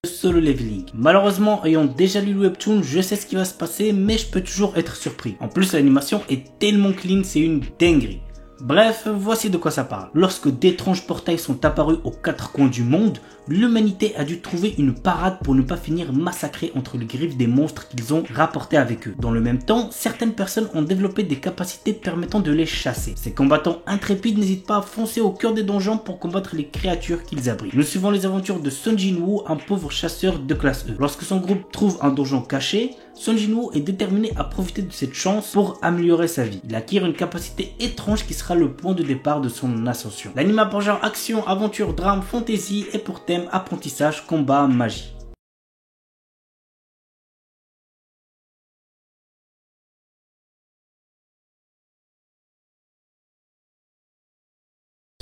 Solo Leveling. Malheureusement, ayant déjà lu le webtoon, je sais ce qui va se passer, mais je peux toujours être surpris. En plus, l'animation est tellement clean, c'est une dinguerie. Bref, voici de quoi ça parle. Lorsque d'étranges portails sont apparus aux quatre coins du monde, l'humanité a dû trouver une parade pour ne pas finir massacrée entre les griffes des monstres qu'ils ont rapportés avec eux. Dans le même temps, certaines personnes ont développé des capacités permettant de les chasser. Ces combattants intrépides n'hésitent pas à foncer au cœur des donjons pour combattre les créatures qu'ils abritent. Nous suivons les aventures de Son Jinwoo, un pauvre chasseur de classe E. Lorsque son groupe trouve un donjon caché, Son Jinwoo est déterminé à profiter de cette chance pour améliorer sa vie. Il acquiert une capacité étrange qui sera le point de départ de son ascension. L'anime a pour genre action, aventure, drame, fantasy et pour thème apprentissage, combat, magie.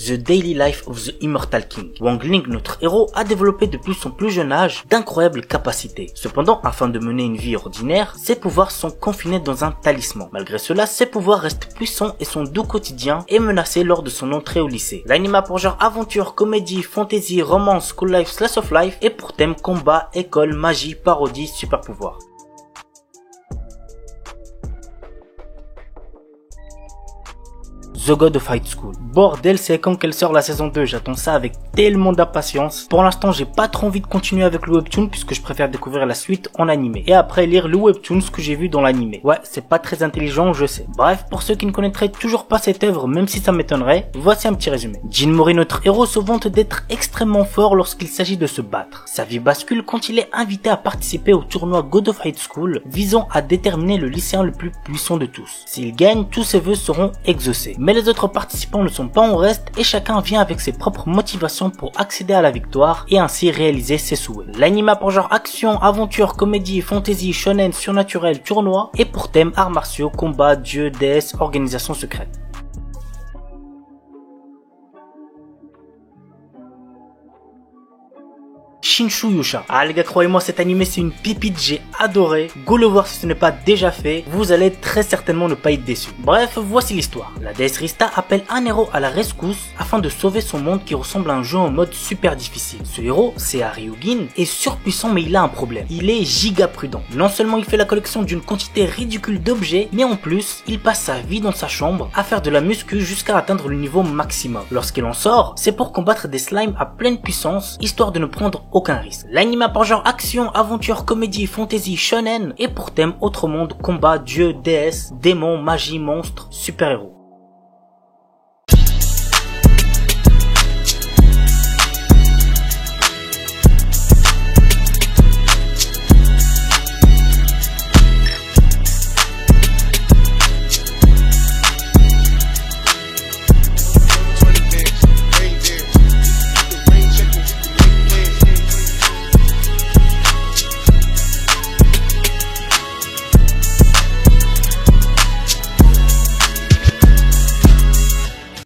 The Daily Life of the Immortal King. Wang Ling, notre héros, a développé depuis son plus jeune âge d'incroyables capacités. Cependant, afin de mener une vie ordinaire, ses pouvoirs sont confinés dans un talisman. Malgré cela, ses pouvoirs restent puissants et son doux quotidien est menacé lors de son entrée au lycée. L'anime a pour genre aventure, comédie, fantasy, romance, school life, slice of life et pour thème combat, école, magie, parodie, super pouvoir. The God of High School. Bordel, c'est quand qu'elle sort la saison 2, j'attends ça avec tellement d'impatience. Pour l'instant, j'ai pas trop envie de continuer avec le webtoon puisque je préfère découvrir la suite en animé. Et après lire le webtoon, ce que j'ai vu dans l'animé. Ouais, c'est pas très intelligent, je sais. Bref, pour ceux qui ne connaîtraient toujours pas cette œuvre, même si ça m'étonnerait, voici un petit résumé. Jin Mori, notre héros, se vante d'être extrêmement fort lorsqu'il s'agit de se battre. Sa vie bascule quand il est invité à participer au tournoi God of High School, visant à déterminer le lycéen le plus puissant de tous. S'il gagne, tous ses vœux seront exaucés. Mais les autres participants ne sont pas en reste et chacun vient avec ses propres motivations pour accéder à la victoire et ainsi réaliser ses souhaits. L'anime a pour genre action, aventure, comédie, fantasy, shonen, surnaturel, tournoi et pour thème arts martiaux, combat, dieux, déesses, organisation secrète. Shinshu Yusha. Ah les gars, croyez-moi, cet animé c'est une pépite, j'ai adoré. Go le voir si ce n'est pas déjà fait, vous allez très certainement ne pas être déçus. Bref, voici l'histoire. La déesse Rista appelle un héros à la rescousse afin de sauver son monde qui ressemble à un jeu en mode super difficile. Ce héros, c'est Haryugin, est surpuissant mais il a un problème. Il est giga prudent. Non seulement il fait la collection d'une quantité ridicule d'objets, mais en plus, il passe sa vie dans sa chambre à faire de la muscu jusqu'à atteindre le niveau maximum. Lorsqu'il en sort, c'est pour combattre des slimes à pleine puissance, histoire de ne prendre aucun risque. L'anime a par genre action, aventure, comédie, fantasy, shonen et pour thème autre monde, combat, dieu, déesse, démons, magie, monstres, super-héros.